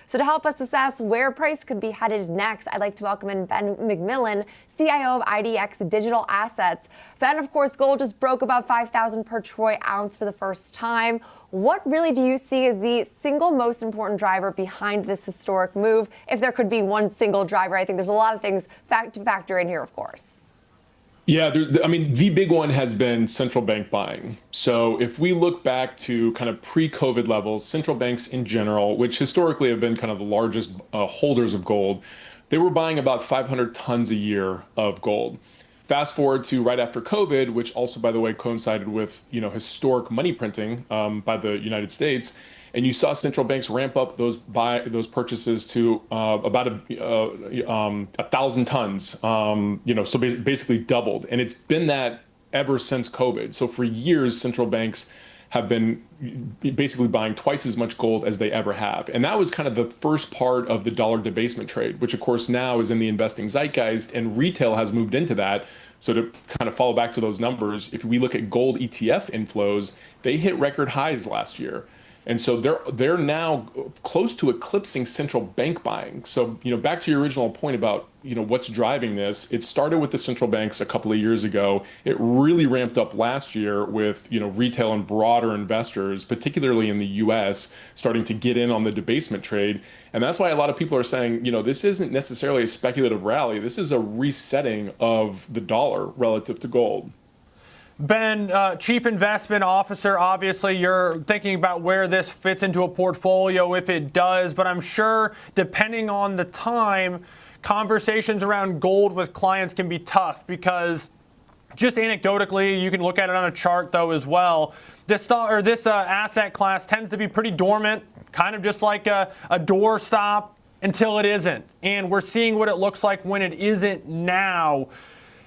So to help us assess where price could be headed next, I'd like to welcome in Ben McMillan, CIO of IDX Digital Assets. Ben, of course, gold just broke about 5,000 per troy ounce for the first time. What really do you see as the single most important driver behind this historic move? If there could be one single driver, I think there's a lot of things to factor in here, of course. Yeah, the big one has been central bank buying. So if we look back to kind of pre-COVID levels, central banks in general, which historically have been kind of the largest holders of gold, they were buying about 500 tons a year of gold. Fast forward to right after COVID, which also, by the way, coincided with historic money printing by the United States, and you saw central banks ramp up those purchases to about 1,000 tons. So basically doubled, and it's been that ever since COVID. So for years, central banks have been basically buying twice as much gold as they ever have. And that was kind of the first part of the dollar debasement trade, which of course now is in the investing zeitgeist, and retail has moved into that. So to kind of follow back to those numbers, if we look at gold ETF inflows, they hit record highs last year. And so they're now close to eclipsing central bank buying. So, back to your original point about, what's driving this, it started with the central banks a couple of years ago. It really ramped up last year with, retail and broader investors, particularly in the US, starting to get in on the debasement trade. And that's why a lot of people are saying, this isn't necessarily a speculative rally. This is a resetting of the dollar relative to gold. Ben, Chief Investment Officer, obviously you're thinking about where this fits into a portfolio if it does, but I'm sure depending on the time, conversations around gold with clients can be tough because just anecdotally, you can look at it on a chart though as well. This asset class tends to be pretty dormant, kind of just like a doorstop until it isn't. And we're seeing what it looks like when it isn't now.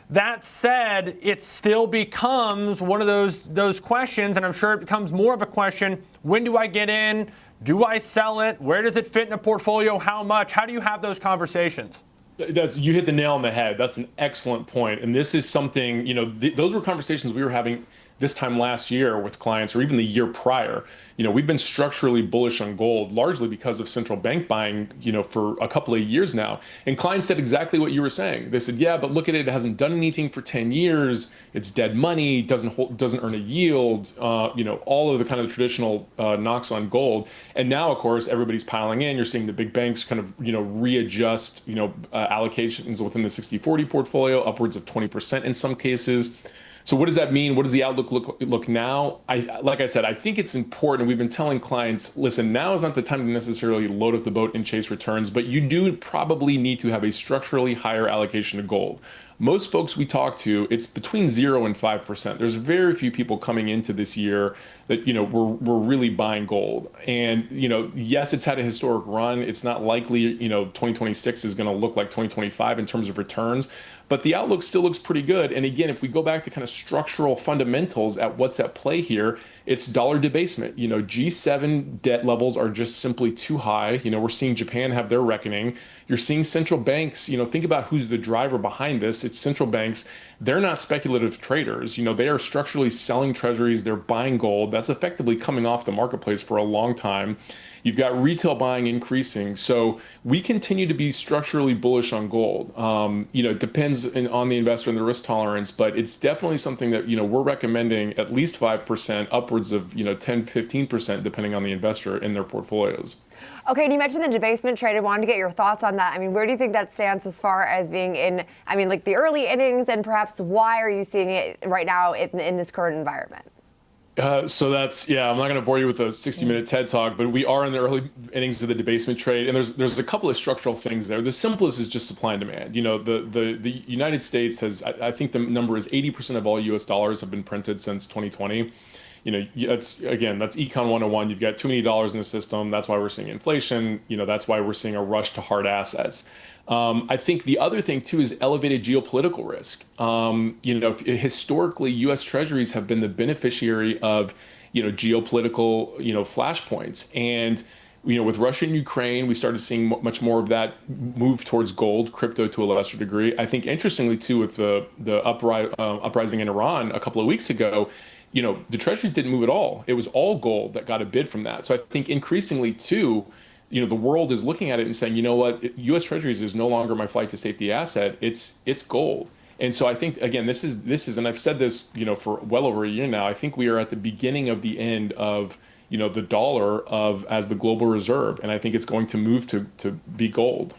That said, it still becomes one of those questions, and I'm sure it becomes more of a question. When do I get in? Do I sell it? Where does it fit in a portfolio? How much? How do you have those conversations? You hit the nail on the head. That's an excellent point. And this is something, those were conversations we were having this time last year with clients, or even the year prior. We've been structurally bullish on gold, largely because of central bank buying, for a couple of years now. And clients said exactly what you were saying. They said, yeah, but look at it. It hasn't done anything for 10 years. It's dead money, doesn't earn a yield, all of the kind of traditional knocks on gold. And now, of course, everybody's piling in. You're seeing the big banks kind of, readjust, allocations within the 60-40 portfolio, upwards of 20% in some cases. So what does that mean? What does the outlook look now? Like I said, I think it's important. We've been telling clients, listen, now is not the time to necessarily load up the boat and chase returns, but you do probably need to have a structurally higher allocation to gold. Most folks we talk to, it's between 0 and 5%. There's very few people coming into this year that, we're really buying gold. And, yes, it's had a historic run. It's not likely, 2026 is going to look like 2025 in terms of returns. But the outlook still looks pretty good. And again, if we go back to kind of structural fundamentals at what's at play here, it's dollar debasement. G7 debt levels are just simply too high. We're seeing Japan have their reckoning. You're seeing central banks, think about who's the driver behind this. It's central banks. They're not speculative traders. They are structurally selling treasuries. They're buying gold. That's effectively coming off the marketplace for a long time. You've got retail buying increasing. So we continue to be structurally bullish on gold. It depends on the investor and the risk tolerance, but it's definitely something that, we're recommending at least 5%, upwards of, 10, 15%, depending on the investor in their portfolios. Okay, and you mentioned the debasement trade. I wanted to get your thoughts on that. Where do you think that stands as far as being in, like the early innings, and perhaps why are you seeing it right now in this current environment? So that's, I'm not going to bore you with a 60-minute TED talk, but we are in the early innings of the debasement trade, and there's a couple of structural things there. The simplest is just supply and demand. The United States has, I think the number is 80% of all U.S. dollars have been printed since 2020. That's Econ 101. You've got too many dollars in the system. That's why we're seeing inflation. That's why we're seeing a rush to hard assets. I think the other thing too is elevated geopolitical risk. Historically, U.S. Treasuries have been the beneficiary of, geopolitical, flashpoints. And, with Russia and Ukraine, we started seeing much more of that move towards gold, crypto to a lesser degree. I think interestingly too, with the uprising in Iran a couple of weeks ago, the Treasuries didn't move at all. It was all gold that got a bid from that. So I think increasingly too, the world is looking at it and saying, you know what, U.S. Treasuries is no longer my flight to safety asset. It's gold. And so I think, again, this is, and I've said this, for well over a year now. I think we are at the beginning of the end of, the dollar as the global reserve, and I think it's going to move to be gold.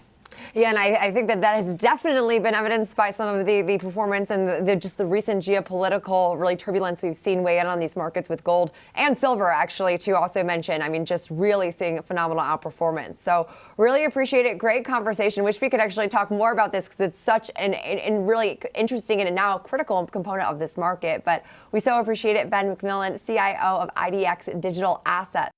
Yeah, and I think that has definitely been evidenced by some of the performance and just the recent geopolitical really turbulence we've seen weigh in on these markets with gold and silver, actually, to also mention. I mean, just really seeing a phenomenal outperformance. So really appreciate it. Great conversation. Wish we could actually talk more about this because it's such an really interesting and now critical component of this market. But we so appreciate it. Ben McMillan, CIO of IDX Digital Assets.